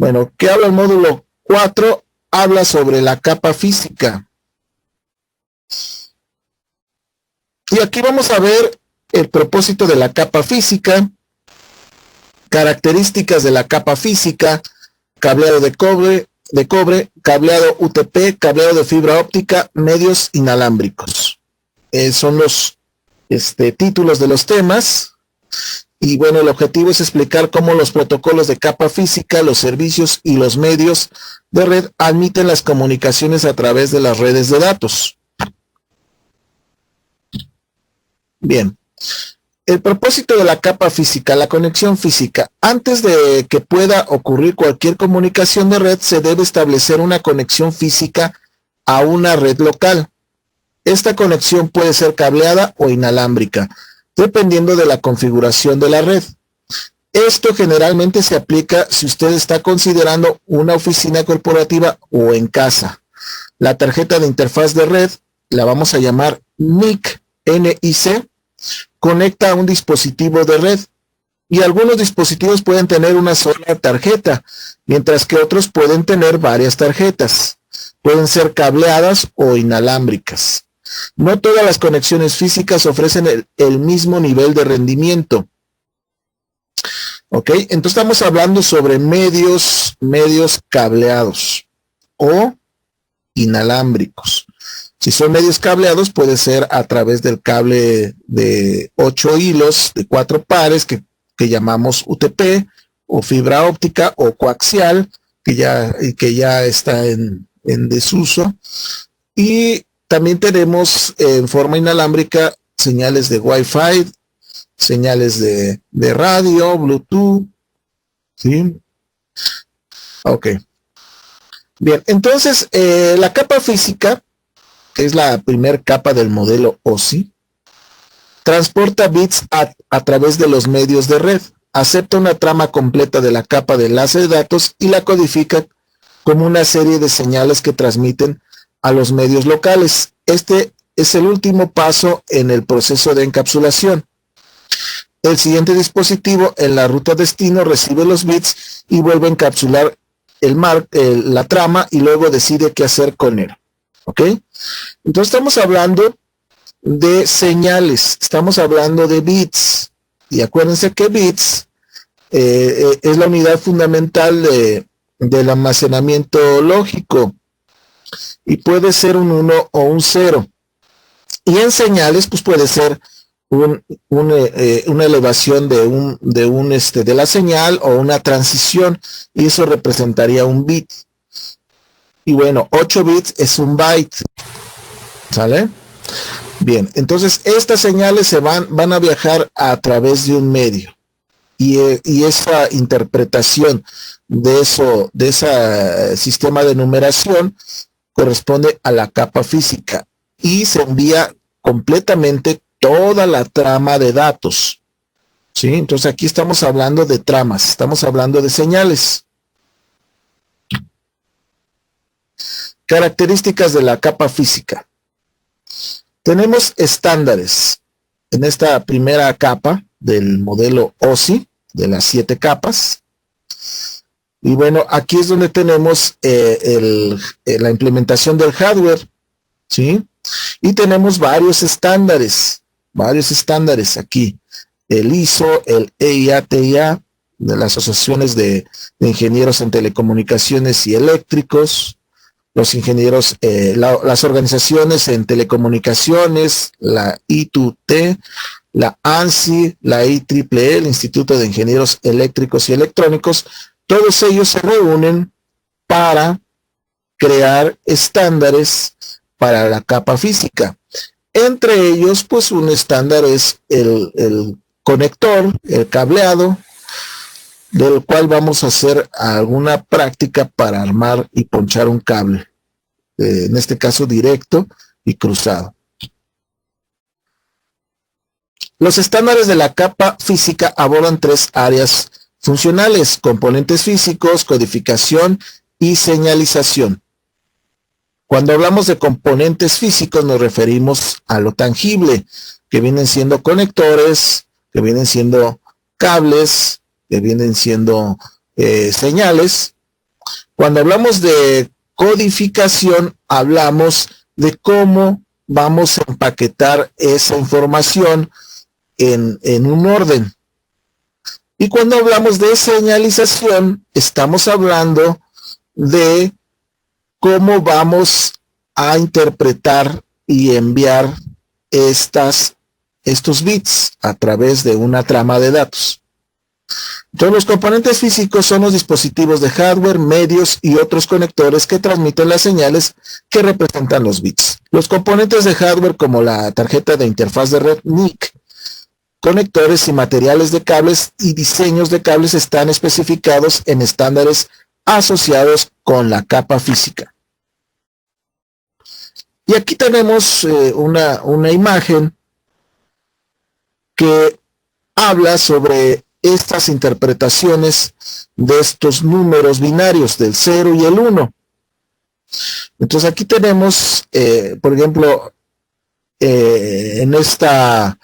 Bueno, ¿qué habla el módulo 4? Habla sobre la capa física. Y aquí vamos a ver el propósito de la capa física, características de la capa física, cableado de cobre, cableado UTP, cableado de fibra óptica, medios inalámbricos. Son los títulos de los temas. Y bueno, el objetivo es explicar cómo los protocolos de capa física, los servicios y los medios de red admiten las comunicaciones a través de las redes de datos. Bien. El propósito de la capa física, la conexión física. Antes de que pueda ocurrir cualquier comunicación de red, se debe establecer una conexión física a una red local. Esta conexión puede ser cableada o inalámbrica, dependiendo de la configuración de la red. Esto generalmente se aplica si usted está considerando una oficina corporativa o en casa. La tarjeta de interfaz de red, la vamos a llamar NIC, N-I-C, conecta a un dispositivo de red. Y algunos dispositivos pueden tener una sola tarjeta, mientras que otros pueden tener varias tarjetas. Pueden ser cableadas o inalámbricas. No todas las conexiones físicas ofrecen el mismo nivel de rendimiento. ¿Ok? Entonces estamos hablando sobre medios cableados o inalámbricos. Si son medios cableados, puede ser a través del cable de 8 hilos de 4 pares que llamamos UTP, o fibra óptica o coaxial, que ya está en desuso. Y también tenemos en forma inalámbrica señales de Wi-Fi, señales de radio, Bluetooth, ¿sí? Ok. Bien, entonces la capa física, que es la primera capa del modelo OSI, transporta bits a través de los medios de red, acepta una trama completa de la capa de enlace de datos y la codifica como una serie de señales que transmiten a los medios locales. Este es el último paso en el proceso de encapsulación. El siguiente dispositivo en la ruta destino recibe los bits y vuelve a encapsular la trama y luego decide qué hacer con él. ¿Ok? Entonces estamos hablando de señales, estamos hablando de bits. Y acuérdense que bits es la unidad fundamental del almacenamiento lógico. Y puede ser un 1 o un 0. Y en señales, pues puede ser una elevación de la señal o una transición, y eso representaría un bit. Y bueno, 8 bits es un byte. ¿Sale? Bien, entonces estas señales van a viajar a través de un medio. Y esa interpretación de ese sistema de numeración corresponde a la capa física y se envía completamente toda la trama de datos. ¿Sí? Entonces aquí estamos hablando de tramas, estamos hablando de señales. Características de la capa física. Tenemos estándares en esta primera capa del modelo OSI, de las 7 capas. Y bueno, aquí es donde tenemos la implementación del hardware, ¿sí? Y tenemos varios estándares aquí. El ISO, el EIA-TIA, de las asociaciones de ingenieros en telecomunicaciones y eléctricos, los ingenieros, las organizaciones en telecomunicaciones, la I2T, la ANSI, la IEEE, el Instituto de Ingenieros Eléctricos y Electrónicos. Todos ellos se reúnen para crear estándares para la capa física. Entre ellos, pues un estándar es el conector, el cableado, del cual vamos a hacer alguna práctica para armar y ponchar un cable, en este caso directo y cruzado. Los estándares de la capa física abordan 3 áreas funcionales: componentes físicos, codificación y señalización. Cuando hablamos de componentes físicos nos referimos a lo tangible, que vienen siendo conectores, que vienen siendo cables, que vienen siendo señales, Cuando hablamos de codificación, hablamos de cómo vamos a empaquetar esa información en un orden. Y cuando hablamos de señalización, estamos hablando de cómo vamos a interpretar y enviar estos bits a través de una trama de datos. Entonces, los componentes físicos son los dispositivos de hardware, medios y otros conectores que transmiten las señales que representan los bits. Los componentes de hardware, como la tarjeta de interfaz de red NIC, conectores y materiales de cables y diseños de cables están especificados en estándares asociados con la capa física. Y aquí tenemos una imagen que habla sobre estas interpretaciones de estos números binarios del 0 y el 1. Entonces aquí tenemos, por ejemplo, en esta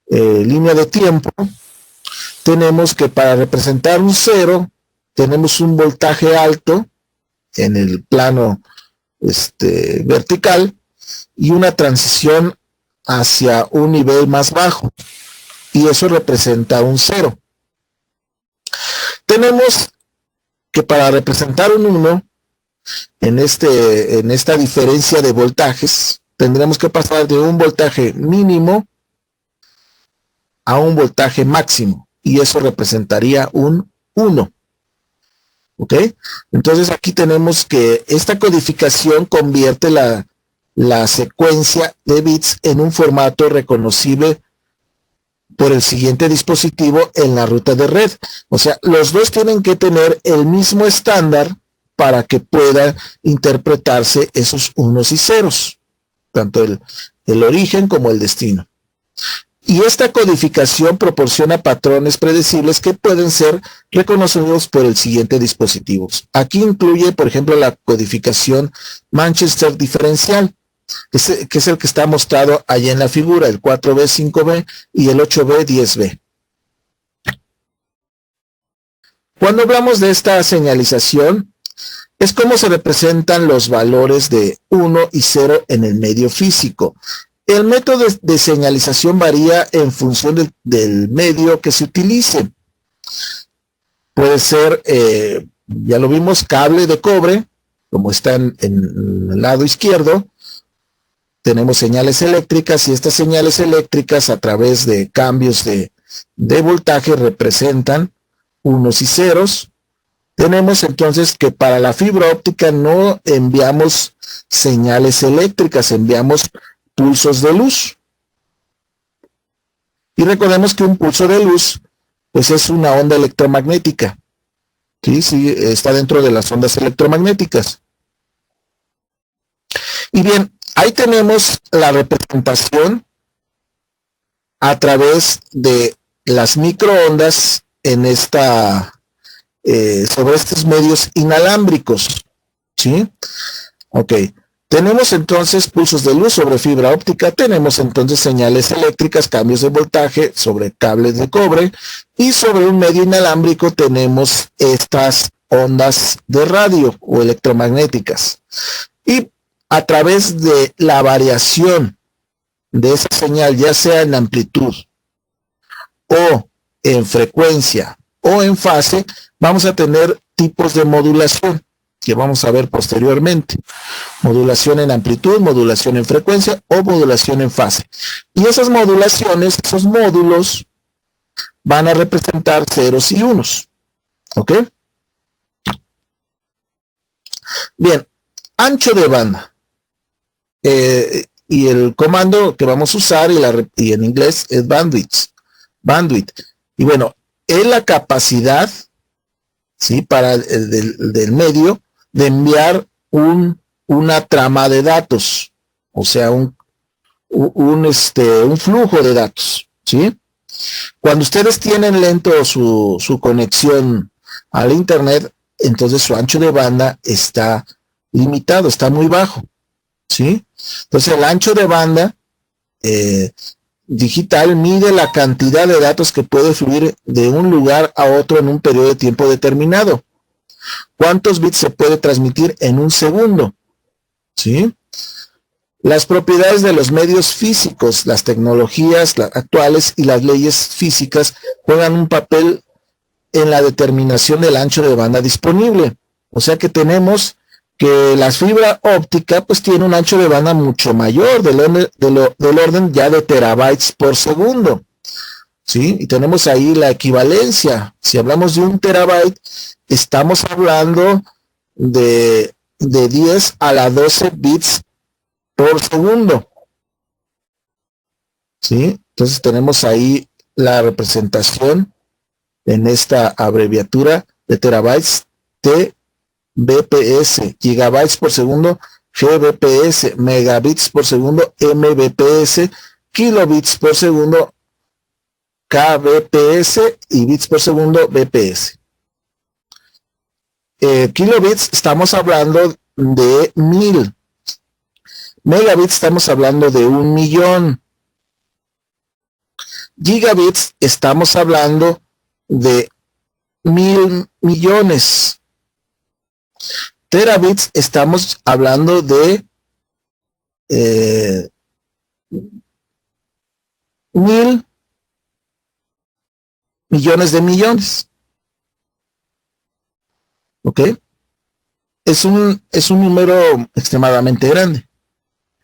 línea de tiempo, tenemos que para representar un 0, tenemos un voltaje alto en el plano vertical y una transición hacia un nivel más bajo, y eso representa un 0. Tenemos que para representar un 1, en esta diferencia de voltajes, tendremos que pasar de un voltaje mínimo a un voltaje máximo, y eso representaría un 1. ¿Ok? Entonces aquí tenemos que esta codificación convierte la secuencia de bits en un formato reconocible por el siguiente dispositivo en la ruta de red. O sea, los dos tienen que tener el mismo estándar para que puedan interpretarse esos unos y ceros, tanto el origen como el destino. Y esta codificación proporciona patrones predecibles que pueden ser reconocidos por el siguiente dispositivo. Aquí incluye, por ejemplo, la codificación Manchester diferencial, que es el que está mostrado allá en la figura, el 4B, 5B y el 8B, 10B. Cuando hablamos de esta señalización, es cómo se representan los valores de 1 y 0 en el medio físico. El método de señalización varía en función del medio que se utilice. Puede ser, ya lo vimos, cable de cobre, como está en el lado izquierdo. Tenemos señales eléctricas, y estas señales eléctricas a través de cambios de voltaje representan unos y ceros. Tenemos entonces que para la fibra óptica no enviamos señales eléctricas, enviamos pulsos de luz. Y recordemos que un pulso de luz pues es una onda electromagnética. Sí, está dentro de las ondas electromagnéticas. Y bien, ahí tenemos la representación a través de las microondas en sobre estos medios inalámbricos. ¿Sí? Ok. Tenemos entonces pulsos de luz sobre fibra óptica, tenemos entonces señales eléctricas, cambios de voltaje sobre cables de cobre, y sobre un medio inalámbrico tenemos estas ondas de radio o electromagnéticas. Y a través de la variación de esa señal, ya sea en amplitud o en frecuencia o en fase, vamos a tener tipos de modulación que vamos a ver posteriormente. Modulación en amplitud, modulación en frecuencia o modulación en fase. Y esas modulaciones, esos módulos, van a representar ceros y unos. ¿Ok? Bien, ancho de banda. Y el comando que vamos a usar, y en inglés, es bandwidth. Y bueno, es la capacidad, ¿sí?, para del medio de enviar una trama de datos, o sea, un flujo de datos, ¿sí? Cuando ustedes tienen lento su conexión al internet, entonces su ancho de banda está limitado, está muy bajo, ¿sí? Entonces el ancho de banda digital mide la cantidad de datos que puede fluir de un lugar a otro en un periodo de tiempo determinado. ¿Cuántos bits se puede transmitir en un segundo? ¿Sí? Las propiedades de los medios físicos, las tecnologías actuales y las leyes físicas juegan un papel en la determinación del ancho de banda disponible. O sea que tenemos que la fibra óptica pues tiene un ancho de banda mucho mayor, del orden ya de terabytes por segundo. ¿Sí? Y tenemos ahí la equivalencia. Si hablamos de 1 terabyte, estamos hablando de 10 a la 12 bits por segundo. ¿Sí? Entonces tenemos ahí la representación en esta abreviatura de terabytes, TBps, gigabytes por segundo, GBps, megabits por segundo, MBps, kilobits por segundo, kbps y bits por segundo, bps. Kilobits estamos hablando de 1000. Megabits estamos hablando de 1.000.000. Gigabits estamos hablando de 1.000.000.000. Terabits estamos hablando de 1.000.000.000.000. ¿Ok? Es un número extremadamente grande.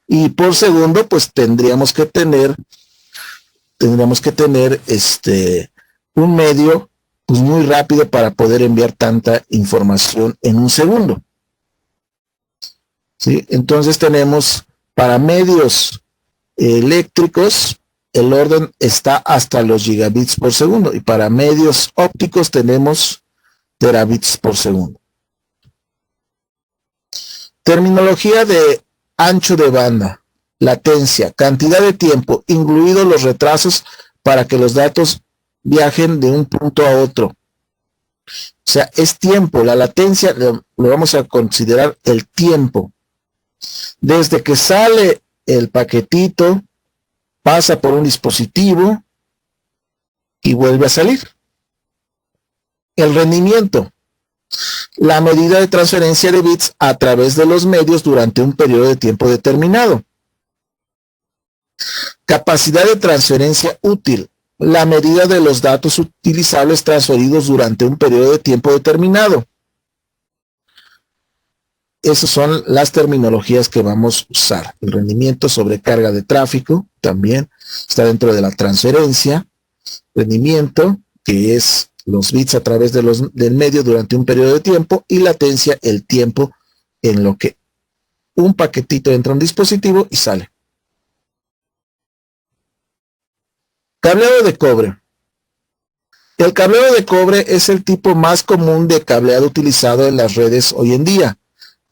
Y por segundo, pues tendríamos que tener un medio pues muy rápido para poder enviar tanta información en un segundo. ¿Sí? Entonces tenemos para medios eléctricos, el orden está hasta los gigabits por segundo, y para medios ópticos tenemos terabits por segundo. Terminología de ancho de banda, latencia, cantidad de tiempo, incluidos los retrasos para que los datos viajen de un punto a otro. O sea, es tiempo, la latencia lo vamos a considerar el tiempo. Desde que sale el paquetito, pasa por un dispositivo y vuelve a salir. El rendimiento, la medida de transferencia de bits a través de los medios durante un periodo de tiempo determinado. Capacidad de transferencia útil, la medida de los datos utilizables transferidos durante un periodo de tiempo determinado. Esas son las terminologías que vamos a usar. El rendimiento, sobrecarga de tráfico, también está dentro de la transferencia. Rendimiento, que es los bits a través del medio durante un periodo de tiempo, y latencia, el tiempo en lo que un paquetito entra a un dispositivo y sale. Cableado de cobre. El cableado de cobre es el tipo más común de cableado utilizado en las redes hoy en día.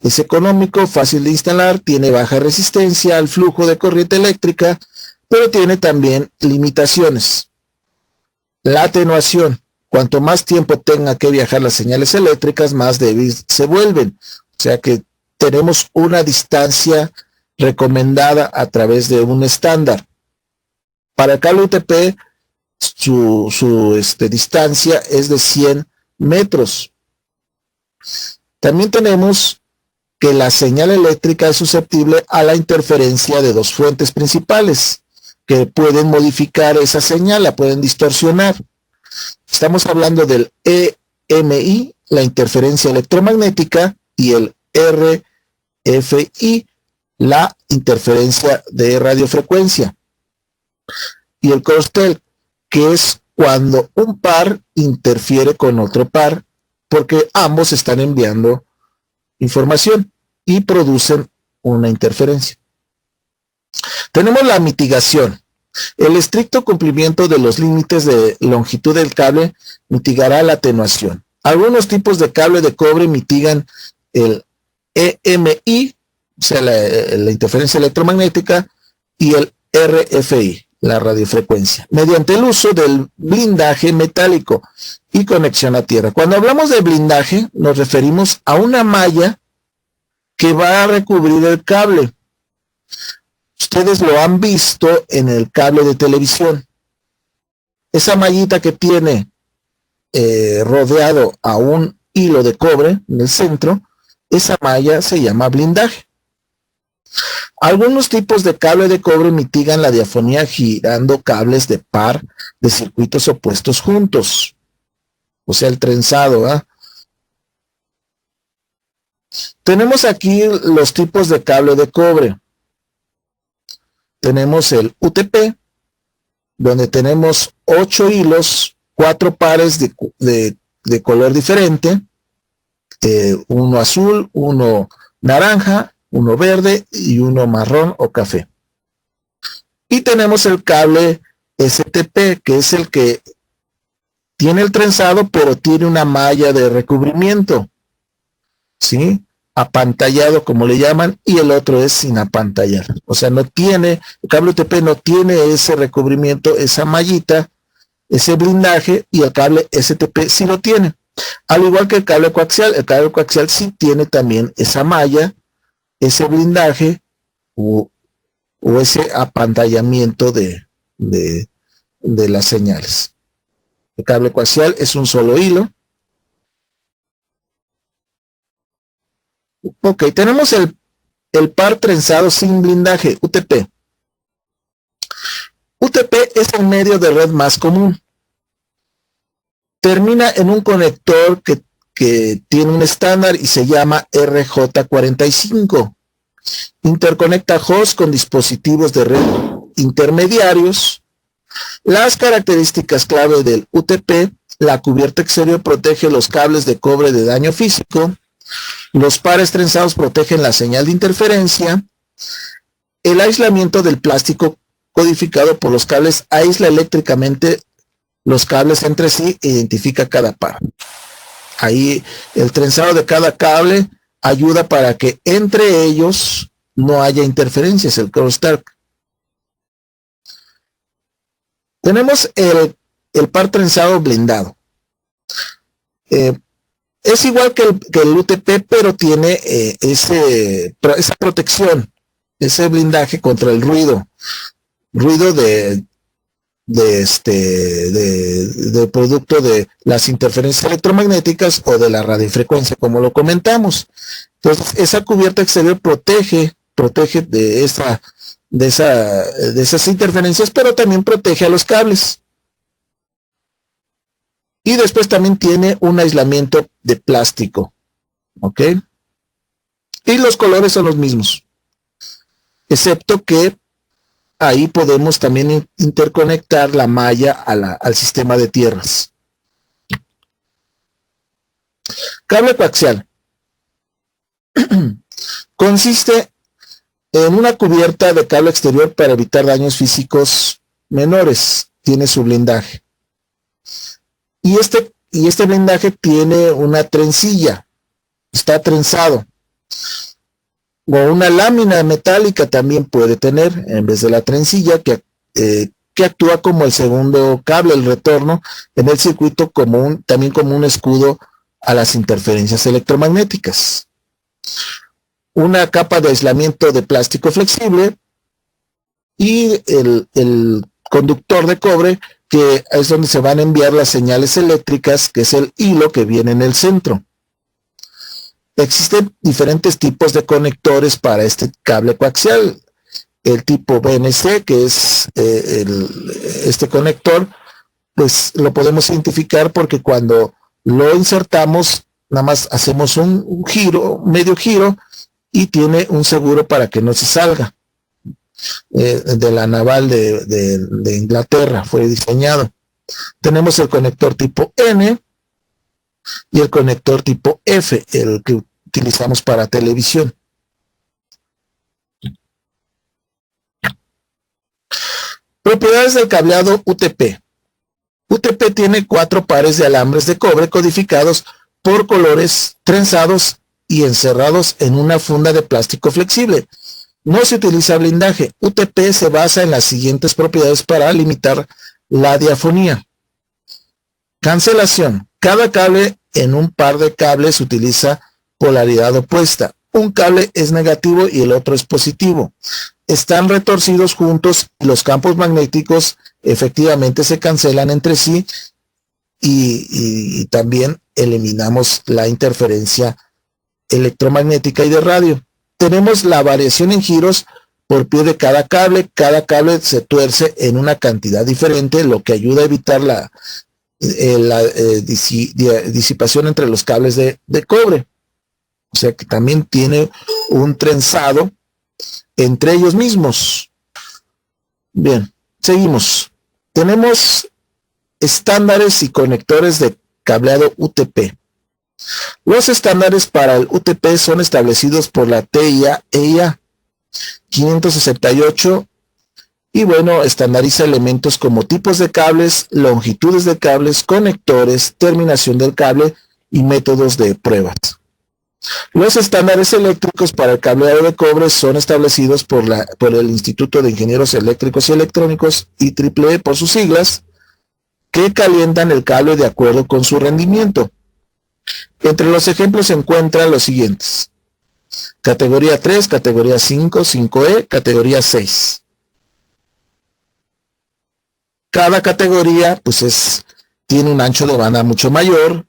Es económico, fácil de instalar, tiene baja resistencia al flujo de corriente eléctrica, pero tiene también limitaciones. La atenuación. Cuanto más tiempo tenga que viajar las señales eléctricas, más débiles se vuelven. O sea que tenemos una distancia recomendada a través de un estándar. Para el cable UTP, su distancia es de 100 metros. También tenemos que la señal eléctrica es susceptible a la interferencia de dos fuentes principales, que pueden modificar esa señal, la pueden distorsionar. Estamos hablando del EMI, la interferencia electromagnética, y el RFI, la interferencia de radiofrecuencia. Y el crosstalk, que es cuando un par interfiere con otro par, porque ambos están enviando información y producen una interferencia. Tenemos la mitigación. El estricto cumplimiento de los límites de longitud del cable mitigará la atenuación. Algunos tipos de cable de cobre mitigan el EMI, o sea, la interferencia electromagnética, y el RFI, la radiofrecuencia, mediante el uso del blindaje metálico y conexión a tierra. Cuando hablamos de blindaje, nos referimos a una malla que va a recubrir el cable. Ustedes lo han visto en el cable de televisión. Esa mallita que tiene rodeado a un hilo de cobre en el centro, esa malla se llama blindaje. Algunos tipos de cable de cobre mitigan la diafonía girando cables de par de circuitos opuestos juntos. O sea, el trenzado, ¿eh? Tenemos aquí los tipos de cable de cobre. Tenemos el UTP, donde tenemos 8 hilos, 4 pares de color diferente, uno azul, uno naranja, uno verde y uno marrón o café. Y tenemos el cable STP, que es el que tiene el trenzado, pero tiene una malla de recubrimiento, ¿sí? Apantallado, como le llaman, y el otro es sin apantallar. O sea, no tiene, el cable UTP no tiene ese recubrimiento, esa mallita, ese blindaje, y el cable STP sí lo tiene. Al igual que el cable coaxial sí tiene también esa malla, ese blindaje o ese apantallamiento de las señales. El cable coaxial es un solo hilo. Ok, tenemos el par trenzado sin blindaje, UTP. UTP es el medio de red más común. Termina en un conector que tiene un estándar y se llama RJ45. Interconecta hosts con dispositivos de red intermediarios. Las características clave del UTP: la cubierta exterior protege los cables de cobre de daño físico. Los pares trenzados protegen la señal de interferencia. El aislamiento del plástico codificado por los cables aísla eléctricamente los cables entre sí e identifica cada par. Ahí el trenzado de cada cable ayuda para que entre ellos no haya interferencias, el crosstalk. Tenemos el par trenzado blindado. Es igual que el UTP, pero tiene esa protección, ese blindaje contra el ruido de producto de las interferencias electromagnéticas o de la radiofrecuencia, como lo comentamos. Entonces, esa cubierta exterior protege de esas interferencias, pero también protege a los cables. Y después también tiene un aislamiento de plástico, ¿ok? Y los colores son los mismos, excepto que ahí podemos también interconectar la malla al sistema de tierras. Cable coaxial. Consiste en una cubierta de cable exterior para evitar daños físicos menores. Tiene su blindaje. Y este blindaje tiene una trencilla. Está trenzado. O una lámina metálica también puede tener, en vez de la trencilla, que actúa como el segundo cable, el retorno, en el circuito también como un escudo a las interferencias electromagnéticas. Una capa de aislamiento de plástico flexible y el conductor de cobre, que es donde se van a enviar las señales eléctricas, que es el hilo que viene en el centro. Existen diferentes tipos de conectores para este cable coaxial. El tipo BNC, que es este conector, pues lo podemos identificar porque cuando lo insertamos, nada más hacemos un giro, medio giro, y tiene un seguro para que no se salga. De la naval de Inglaterra fue diseñado. Tenemos el conector tipo N y el conector tipo F, el que utilizamos para televisión. Propiedades del cableado UTP. UTP tiene 4 pares de alambres de cobre codificados por colores, trenzados y encerrados en una funda de plástico flexible. No se utiliza blindaje. UTP se basa en las siguientes propiedades para limitar la diafonía. Cancelación. Cada cable en un par de cables utiliza polaridad opuesta. Un cable es negativo y el otro es positivo. Están retorcidos juntos y los campos magnéticos efectivamente se cancelan entre sí y también eliminamos la interferencia electromagnética y de radio. Tenemos la variación en giros por pie de cada cable se tuerce en una cantidad diferente, lo que ayuda a evitar la disipación entre los cables de cobre. O sea que también tiene un trenzado entre ellos mismos. Bien, seguimos. Tenemos estándares y conectores de cableado UTP. Los estándares para el UTP son establecidos por la TIA EIA 568 y bueno, estandariza elementos como tipos de cables, longitudes de cables, conectores, terminación del cable y métodos de pruebas. Los estándares eléctricos para el cableado de cobre son establecidos por el Instituto de Ingenieros Eléctricos y Electrónicos, IEEE por sus siglas, que calientan el cable de acuerdo con su rendimiento. Entre los ejemplos se encuentran los siguientes: categoría 3, categoría 5, 5E, categoría 6. Cada categoría pues tiene un ancho de banda mucho mayor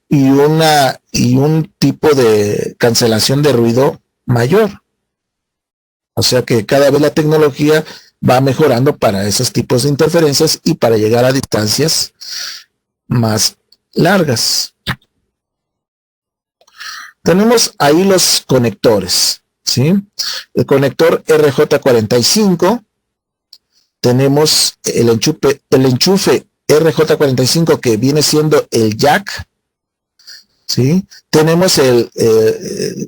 y un tipo de cancelación de ruido mayor. O sea que cada vez la tecnología va mejorando para esos tipos de interferencias y para llegar a distancias más largas. Tenemos ahí los conectores, ¿sí? El conector RJ45, tenemos el enchufe RJ45 que viene siendo el jack, ¿sí? Tenemos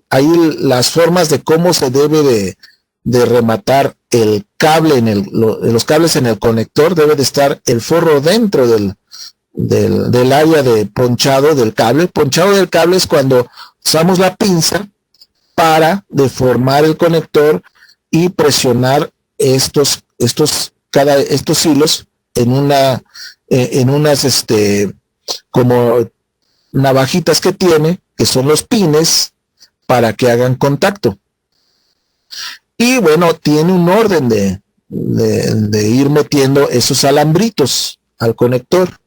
ahí las formas de cómo se debe de rematar el cable los cables en el conector. Debe de estar el forro dentro del área de ponchado del cable. Ponchado del cable es cuando usamos la pinza para deformar el conector y presionar estos hilos en unas como navajitas que tiene, que son los pines, para que hagan contacto. Y bueno, tiene un orden de ir metiendo esos alambritos al conector.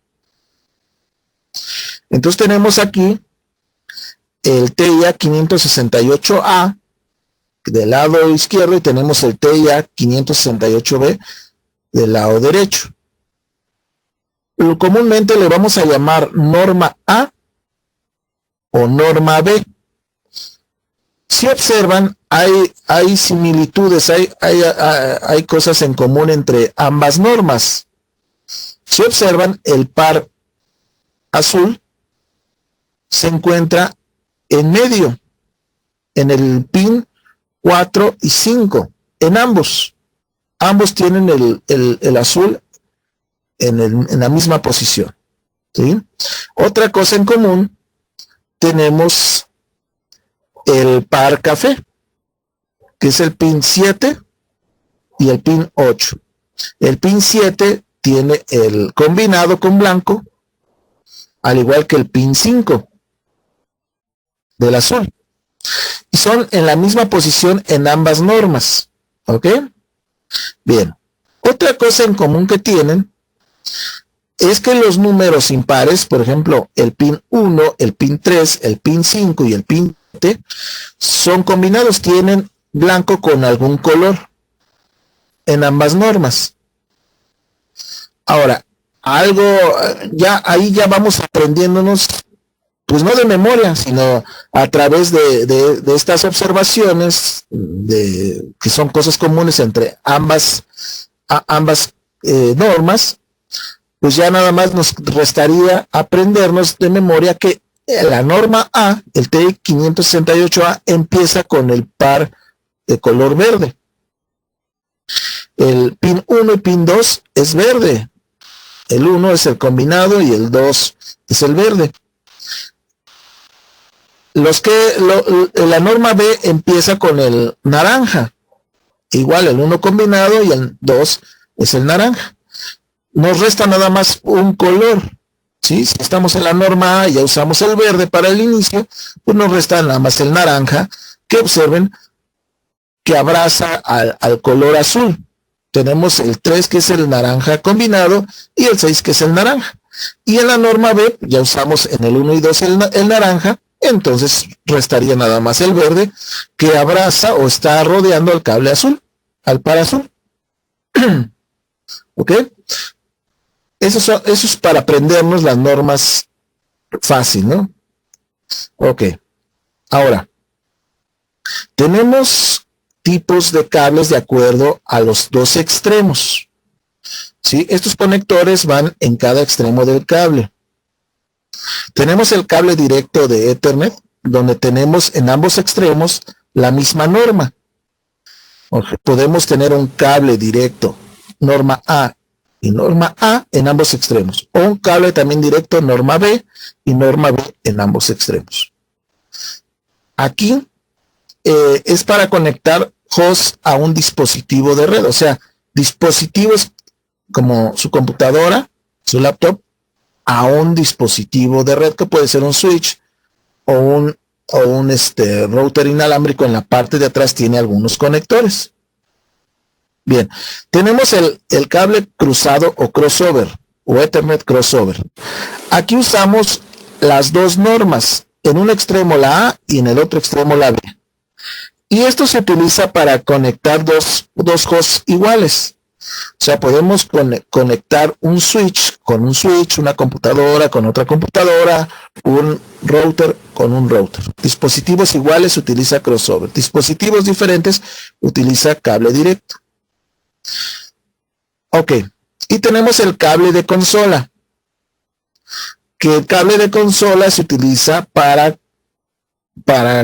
Entonces tenemos aquí el TIA 568A del lado izquierdo y tenemos el TIA 568B del lado derecho. Comúnmente le vamos a llamar norma A o norma B. Si observan, hay similitudes, hay cosas en común entre ambas normas. Si observan, el par azul se encuentra en medio, en el pin 4 y 5, en ambos. Ambos tienen el azul en la misma posición, ¿sí? Otra cosa en común, tenemos el par café, que es el pin 7 y el pin 8. El pin 7 tiene el combinado con blanco, al igual que el pin 5 del azul. Y son en la misma posición en ambas normas. ¿Ok? Bien. Otra cosa en común que tienen es que los números impares, por ejemplo, el pin 1, el pin 3, el pin 5 y el pin 7, son combinados, tienen blanco con algún color en ambas normas. Ahora, ahí ya vamos aprendiéndonos, pues no de memoria, sino a través de estas observaciones, que son cosas comunes entre ambas normas. Pues ya nada más nos restaría aprendernos de memoria que la norma A, el TI 568A, empieza con el par de color verde. El pin 1 y pin 2 es verde. El 1 es el combinado y el 2 es el verde. La norma B empieza con el naranja. Igual el 1 combinado y el 2 es el naranja. Nos resta nada más un color, ¿sí? Si estamos en la norma A y ya usamos el verde para el inicio, pues nos resta nada más el naranja, que observen que abraza al color azul. Tenemos el 3 que es el naranja combinado y el 6 que es el naranja. Y en la norma B ya usamos en el 1 y 2 el naranja, entonces restaría nada más el verde que abraza o está rodeando al cable azul, al par azul. ¿Ok? Eso es para aprendernos las normas fácil, ¿no? Ok. Ahora, tenemos tipos de cables de acuerdo a los dos extremos. ¿Sí? Estos conectores van en cada extremo del cable. Tenemos el cable directo de Ethernet, donde tenemos en ambos extremos la misma norma. Podemos tener un cable directo, norma A y norma A en ambos extremos, o un cable también directo, norma B y norma B en ambos extremos. Aquí es para conectar host a un dispositivo de red, o sea, dispositivos como su computadora, su laptop, a un dispositivo de red que puede ser un switch o un router inalámbrico. En la parte de atrás tiene algunos conectores. Bien, tenemos el cable cruzado o crossover o Ethernet crossover. Aquí usamos las dos normas, en un extremo la A y en el otro extremo la B. Y esto se utiliza para conectar dos hosts iguales. O sea, podemos conectar un switch con un switch, una computadora con otra computadora, un router con un router. Dispositivos iguales utiliza crossover. Dispositivos diferentes utiliza cable directo. Ok. Y tenemos el cable de consola. Que el cable de consola se utiliza para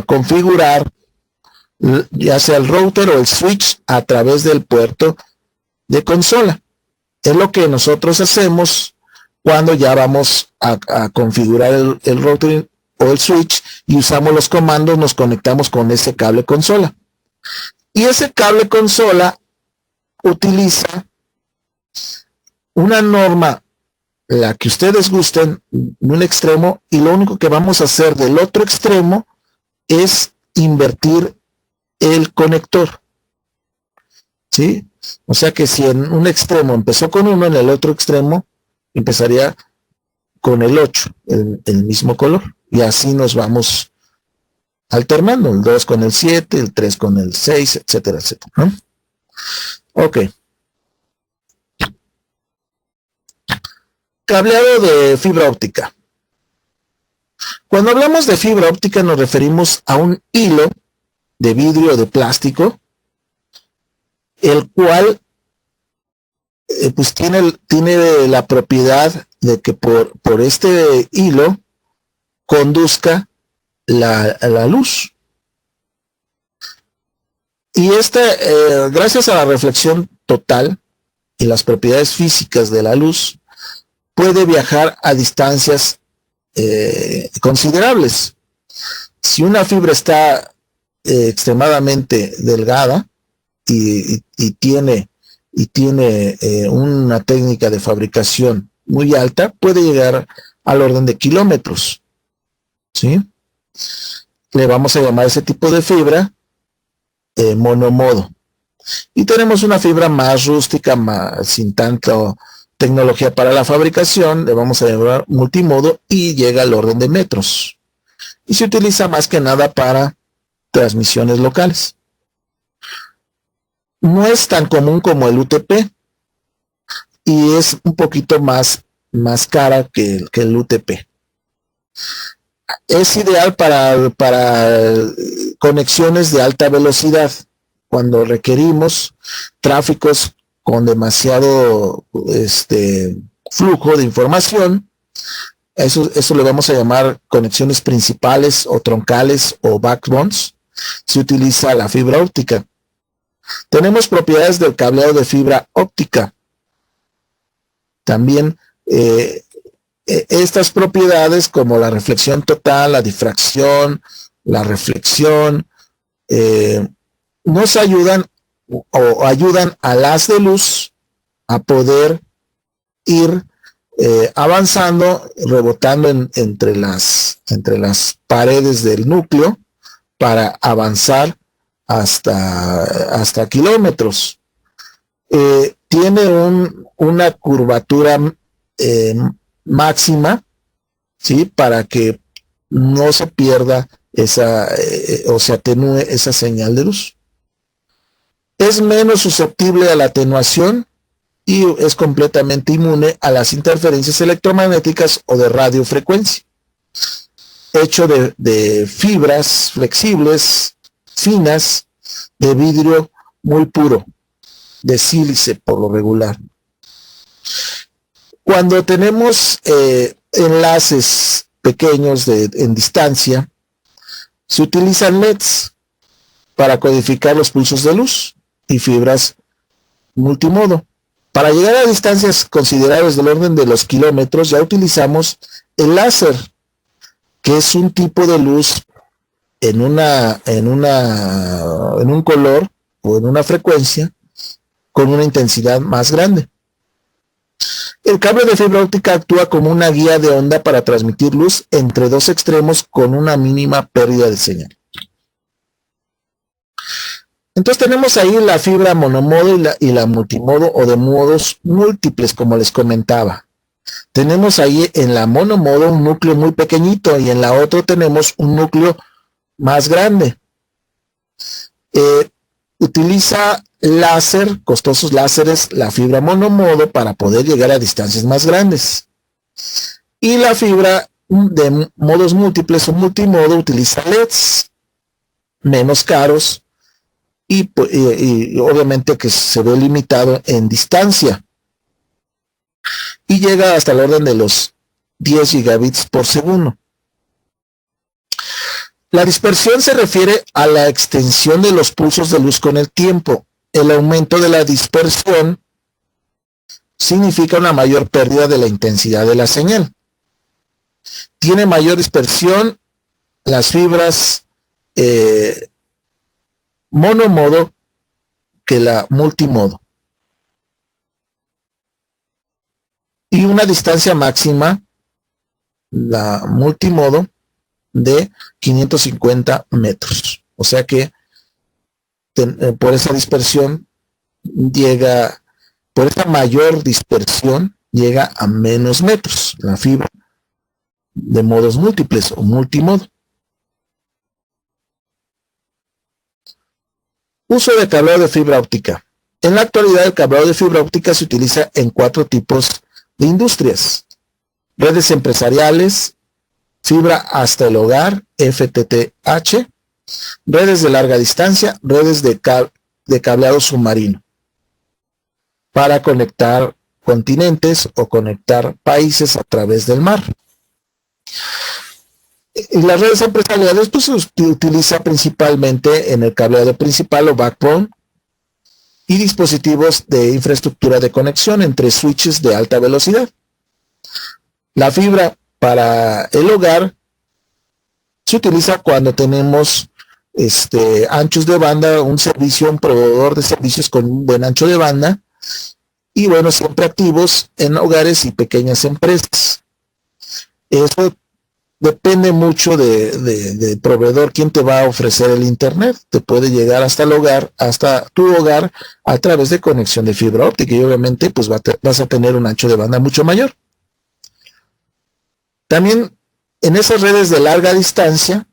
configurar ya sea el router o el switch a través del puerto de consola. Es lo que nosotros hacemos cuando ya vamos a configurar el router o el switch y usamos los comandos, nos conectamos con ese cable consola. Y ese cable consola utiliza una norma, la que ustedes gusten, en un extremo, y lo único que vamos a hacer del otro extremo es invertir el conector. ¿Sí? O sea que si en un extremo empezó con 1, en el otro extremo empezaría con el 8, el mismo color. Y así nos vamos alternando, el 2 con el 7, el 3 con el 6, etcétera, etcétera, ¿no? Ok. Cableado de fibra óptica. Cuando hablamos de fibra óptica nos referimos a un hilo de vidrio o de plástico, el cual pues tiene la propiedad de que por este hilo conduzca la luz. Y gracias a la reflexión total y las propiedades físicas de la luz, puede viajar a distancias considerables. Si una fibra está extremadamente delgada y tiene una técnica de fabricación muy alta, puede llegar al orden de kilómetros. ¿Sí? Le vamos a llamar ese tipo de fibra monomodo. Y tenemos una fibra más rústica, sin tanta tecnología para la fabricación, le vamos a llamar multimodo y llega al orden de metros. Y se utiliza más que nada para transmisiones locales. No es tan común como el UTP y es un poquito más cara que el UTP. Es ideal para conexiones de alta velocidad, cuando requerimos tráficos con demasiado flujo de información. Eso le vamos a llamar conexiones principales o troncales o backbones. Se utiliza la fibra óptica. Tenemos propiedades del cableado de fibra óptica. También estas propiedades como la reflexión total, la difracción, la reflexión, nos ayudan o ayudan al haz de luz a poder ir avanzando, rebotando entre las paredes del núcleo para avanzar hasta kilómetros. Tiene una curvatura máxima, ¿sí? Para que no se pierda esa o se atenúe esa señal de luz. Es menos susceptible a la atenuación y es completamente inmune a las interferencias electromagnéticas o de radiofrecuencia. Hecho de fibras flexibles, finas, de vidrio muy puro, de sílice por lo regular. Cuando tenemos enlaces pequeños en distancia, se utilizan LEDs para codificar los pulsos de luz y fibras multimodo. Para llegar a distancias considerables del orden de los kilómetros, ya utilizamos el láser, que es un tipo de luz en un color o en una frecuencia con una intensidad más grande. El cable de fibra óptica actúa como una guía de onda para transmitir luz entre dos extremos con una mínima pérdida de señal. Entonces tenemos ahí la fibra monomodo y la multimodo o de modos múltiples, como les comentaba. Tenemos ahí en la monomodo un núcleo muy pequeñito y en la otra tenemos un núcleo más grande. Utiliza láser, costosos láseres, la fibra monomodo para poder llegar a distancias más grandes. Y la fibra de modos múltiples o multimodo utiliza LEDs menos caros y obviamente que se ve limitado en distancia. Y llega hasta el orden de los 10 gigabits por segundo. La dispersión se refiere a la extensión de los pulsos de luz con el tiempo. El aumento de la dispersión significa una mayor pérdida de la intensidad de la señal. Tiene mayor dispersión las fibras monomodo que la multimodo. Y una distancia máxima, la multimodo, de 550 metros. O sea que por esa dispersión llega, por esta mayor dispersión llega a menos metros la fibra de modos múltiples o multimodo. Uso de cableado de fibra óptica. En la actualidad el cableado de fibra óptica se utiliza en 4 tipos de industrias: redes empresariales, fibra hasta el hogar, FTTH, redes de larga distancia, redes de cableado submarino, para conectar continentes o conectar países a través del mar. Y las redes empresariales pues, se utiliza principalmente en el cableado principal o backbone y dispositivos de infraestructura de conexión entre switches de alta velocidad. La fibra para el hogar se utiliza cuando tenemos anchos de banda, un proveedor de servicios con un buen ancho de banda, y bueno, siempre activos en hogares y pequeñas empresas. Eso depende mucho de proveedor, quién te va a ofrecer el internet. Te puede llegar hasta el hogar, hasta tu hogar, a través de conexión de fibra óptica, y obviamente pues vas a tener un ancho de banda mucho mayor. También en esas redes de larga distancia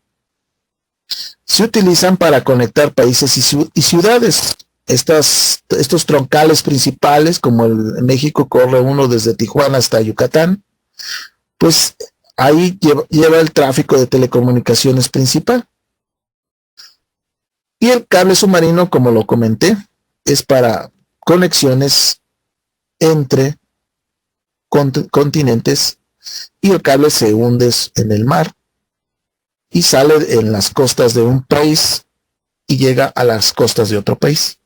se utilizan para conectar países y ciudades. Estos troncales principales, como en México corre uno desde Tijuana hasta Yucatán, pues ahí lleva el tráfico de telecomunicaciones principal. Y el cable submarino, como lo comenté, es para conexiones entre continentes, y el cable se hunde en el mar y sale en las costas de un país y llega a las costas de otro país.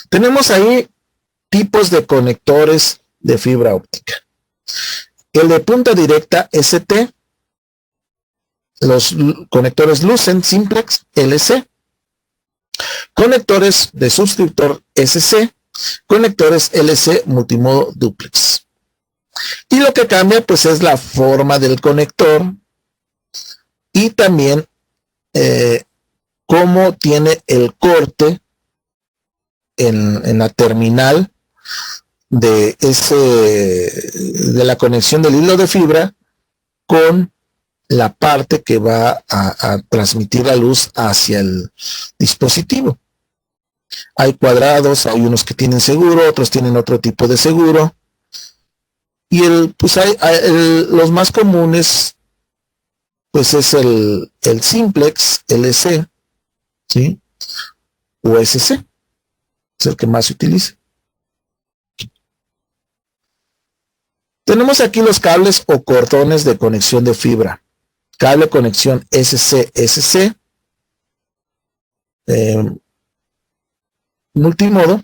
Tenemos ahí tipos de conectores de fibra óptica. El de punta directa ST, los conectores Lucent Simplex LC, conectores de suscriptor SC, conectores LC multimodo duplex. Y lo que cambia pues es la forma del conector y también cómo tiene el corte en la terminal de la conexión del hilo de fibra con la parte que va a transmitir la luz hacia el dispositivo. Hay cuadrados, hay unos que tienen seguro, otros tienen otro tipo de seguro. Y los más comunes, pues es el simplex, LC, ¿sí? O SC, es el que más se utiliza. Tenemos aquí los cables o cordones de conexión de fibra. Cable conexión SC-SC, multimodo.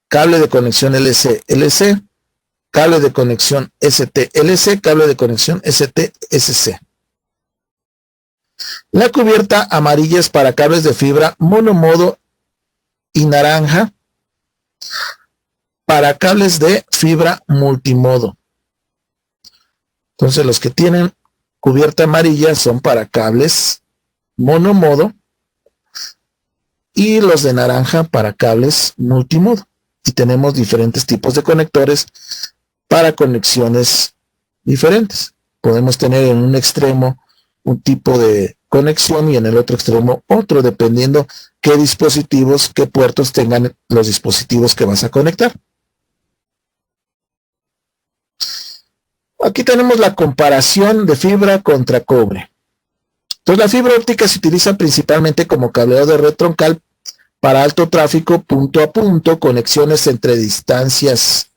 Cable de conexión LC-LC, cable de conexión ST-LC, cable de conexión ST-SC. La cubierta amarilla es para cables de fibra monomodo y naranja para cables de fibra multimodo. Entonces los que tienen cubierta amarilla son para cables monomodo y los de naranja para cables multimodo. Y tenemos diferentes tipos de conectores para conexiones diferentes. Podemos tener en un extremo un tipo de conexión y en el otro extremo otro, dependiendo qué dispositivos, qué puertos tengan los dispositivos que vas a conectar. Aquí tenemos la comparación de fibra contra cobre. Entonces la fibra óptica se utiliza principalmente como cableado de red troncal para alto tráfico punto a punto, conexiones entre instalaciones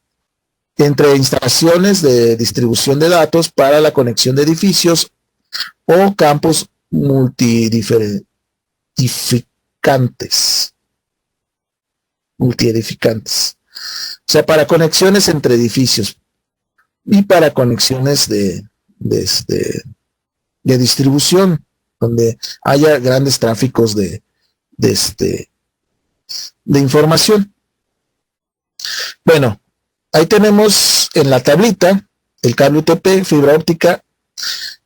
de distribución de datos para la conexión de edificios o campos multiedificantes. O sea, para conexiones entre edificios y para conexiones de distribución, donde haya grandes tráficos de información. Bueno, ahí tenemos en la tablita el cable UTP, fibra óptica,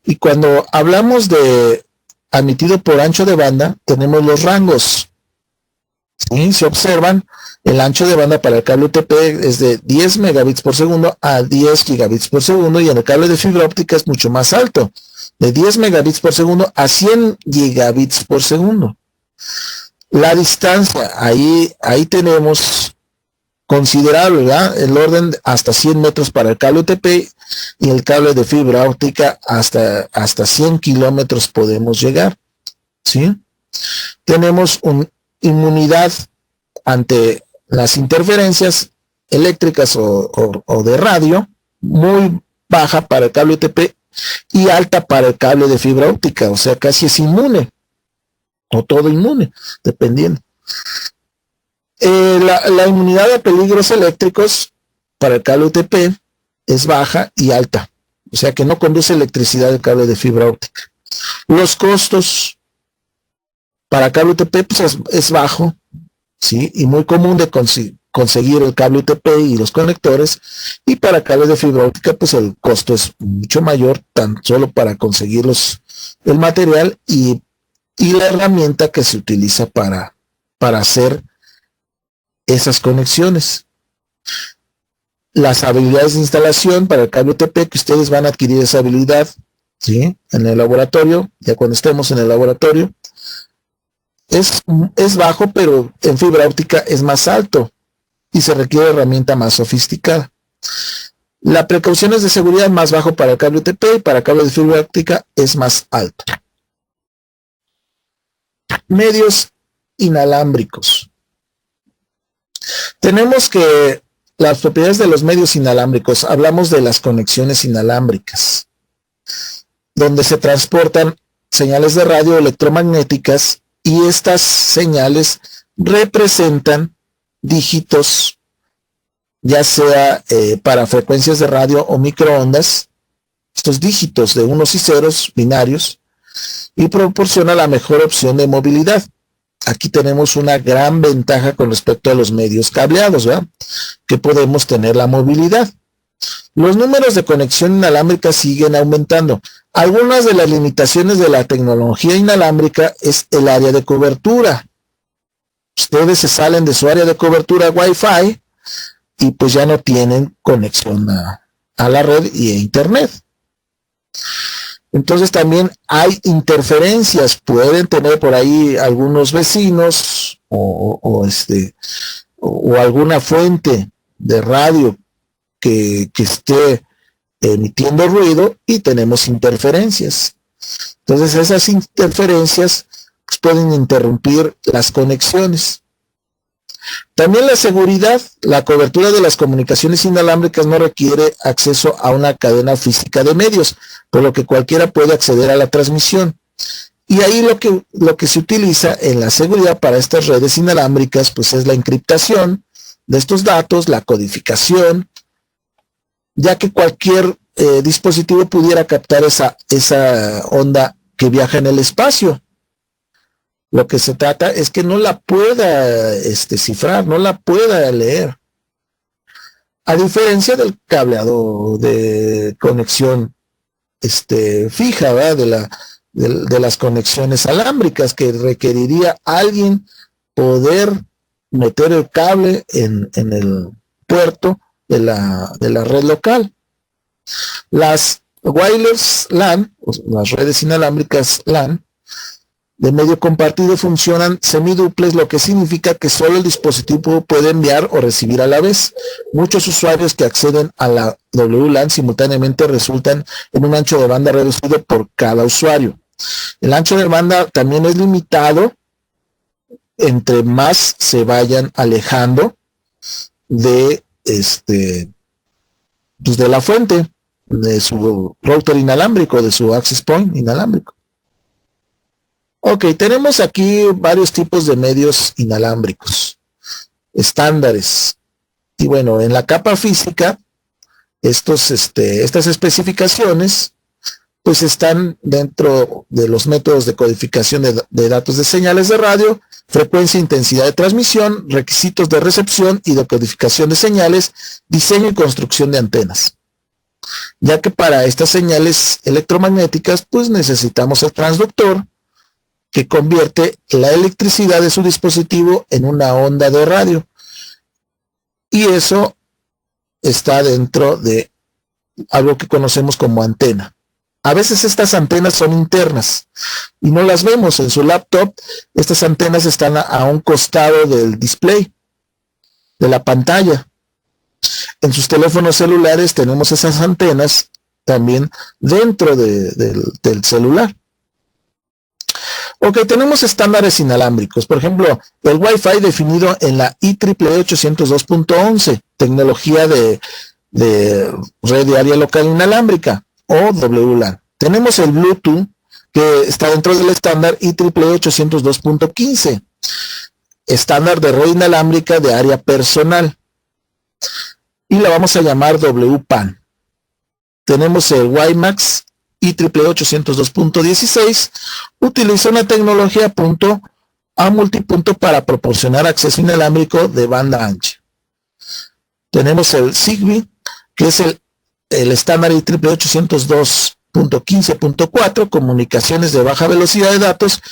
y cuando hablamos de admitido por ancho de banda, tenemos los rangos. ¿Sí? Se observan, el ancho de banda para el cable UTP es de 10 megabits por segundo a 10 gigabits por segundo, y en el cable de fibra óptica es mucho más alto, de 10 megabits por segundo a 100 gigabits por segundo. La distancia, ahí tenemos considerable, ¿verdad? El orden hasta 100 metros para el cable UTP, y el cable de fibra óptica hasta 100 kilómetros podemos llegar, ¿sí? Tenemos una inmunidad ante las interferencias eléctricas o de radio, muy baja para el cable UTP y alta para el cable de fibra óptica, o sea, casi es inmune, o todo inmune, dependiendo. La inmunidad a peligros eléctricos para el cable UTP es baja y alta, o sea que no conduce electricidad el cable de fibra óptica. Los costos para cable UTP pues es bajo, ¿sí? Y muy común de conseguir el cable UTP y los conectores, y para cable de fibra óptica pues el costo es mucho mayor, tan solo para conseguir el material y la herramienta que se utiliza para hacer esas conexiones. Las habilidades de instalación para el cable UTP, que ustedes van a adquirir esa habilidad, ¿sí? En el laboratorio, ya cuando estemos en el laboratorio, es bajo, pero en fibra óptica es más alto y se requiere herramienta más sofisticada. La precaución es de seguridad más bajo para el cable UTP, y para cable de fibra óptica es más alto. Medios inalámbricos. Tenemos que las propiedades de los medios inalámbricos, hablamos de las conexiones inalámbricas, donde se transportan señales de radio electromagnéticas, y estas señales representan dígitos, ya sea para frecuencias de radio o microondas, estos dígitos de unos y ceros binarios, y proporciona la mejor opción de movilidad. Aquí tenemos una gran ventaja con respecto a los medios cableados, ¿verdad? Que podemos tener la movilidad. Los números de conexión inalámbrica siguen aumentando. Algunas de las limitaciones de la tecnología inalámbrica es el área de cobertura. Ustedes se salen de su área de cobertura Wi-Fi y pues ya no tienen conexión a la red y a internet. Entonces también hay interferencias, pueden tener por ahí algunos vecinos o alguna fuente de radio que esté emitiendo ruido y tenemos interferencias. Entonces esas interferencias pues, pueden interrumpir las conexiones. También la seguridad, la cobertura de las comunicaciones inalámbricas no requiere acceso a una cadena física de medios, por lo que cualquiera puede acceder a la transmisión. Y ahí lo que se utiliza en la seguridad para estas redes inalámbricas, pues es la encriptación de estos datos, la codificación, ya que cualquier dispositivo pudiera captar esa onda que viaja en el espacio. Lo que se trata es que no la pueda cifrar, no la pueda leer. A diferencia del cableado de conexión fija, ¿verdad? De las conexiones alámbricas, que requeriría alguien poder meter el cable en el puerto de la red local. Las wireless LAN, las redes inalámbricas LAN, de medio compartido funcionan semiduples, lo que significa que solo el dispositivo puede enviar o recibir a la vez. Muchos usuarios que acceden a la WLAN simultáneamente resultan en un ancho de banda reducido por cada usuario. El ancho de banda también es limitado entre más se vayan alejando de pues de la fuente, de su router inalámbrico, de su access point inalámbrico. Ok, tenemos aquí varios tipos de medios inalámbricos, estándares. Y bueno, en la capa física, estas especificaciones, pues están dentro de los métodos de codificación de datos de señales de radio, frecuencia e intensidad de transmisión, requisitos de recepción y de codificación de señales, diseño y construcción de antenas. Ya que para estas señales electromagnéticas, pues necesitamos el transductor, que convierte la electricidad de su dispositivo en una onda de radio. Y eso está dentro de algo que conocemos como antena. A veces estas antenas son internas y no las vemos en su laptop. Estas antenas están a un costado del display, de la pantalla. En sus teléfonos celulares tenemos esas antenas también dentro del celular. Ok, tenemos estándares inalámbricos. Por ejemplo, el Wi-Fi definido en la IEEE 802.11, tecnología de red de área local inalámbrica, o WLAN. Tenemos el Bluetooth, que está dentro del estándar IEEE 802.15, estándar de red inalámbrica de área personal. Y la vamos a llamar WPAN. Tenemos el WiMAX IEEE 802.16, utiliza una tecnología punto a multipunto para proporcionar acceso inalámbrico de banda ancha. Tenemos el Zigbee, que es el estándar IEEE 802.15.4, comunicaciones de baja velocidad de datos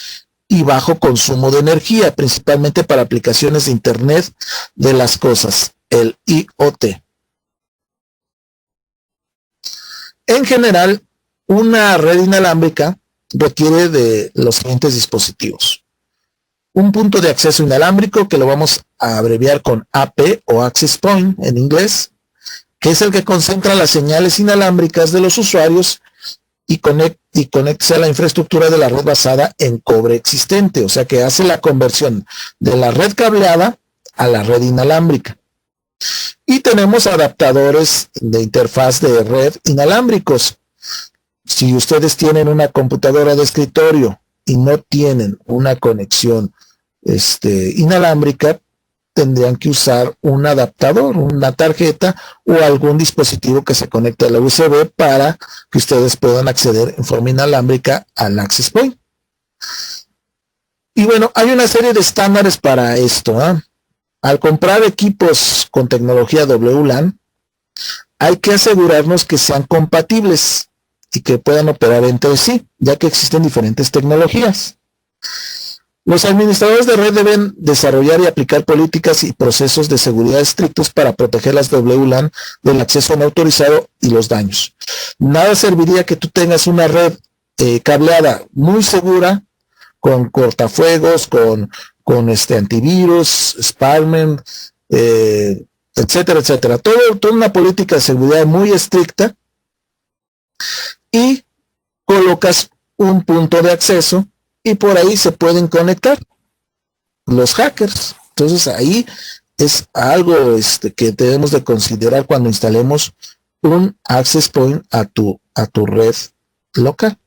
y bajo consumo de energía, principalmente para aplicaciones de Internet de las cosas, el IoT. En general, una red inalámbrica requiere de los siguientes dispositivos. Un punto de acceso inalámbrico, que lo vamos a abreviar con AP o Access Point en inglés, que es el que concentra las señales inalámbricas de los usuarios y conecta a la infraestructura de la red basada en cobre existente, o sea que hace la conversión de la red cableada a la red inalámbrica. Y tenemos adaptadores de interfaz de red inalámbricos. Si ustedes tienen una computadora de escritorio y no tienen una conexión inalámbrica, tendrían que usar un adaptador, una tarjeta o algún dispositivo que se conecte a la USB para que ustedes puedan acceder en forma inalámbrica al Access Point. Y bueno, hay una serie de estándares para esto, ¿eh? Al comprar equipos con tecnología WLAN, hay que asegurarnos que sean compatibles y que puedan operar entre sí, ya que existen diferentes tecnologías. Los administradores de red deben desarrollar y aplicar políticas y procesos de seguridad estrictos para proteger las WLAN del acceso no autorizado y los daños. Nada serviría que tú tengas una red cableada muy segura, con cortafuegos, con antivirus, Sparman, etcétera, etcétera. Toda una política de seguridad muy estricta, y colocas un punto de acceso y por ahí se pueden conectar los hackers. Entonces ahí es algo que debemos de considerar cuando instalemos un access point a tu red local.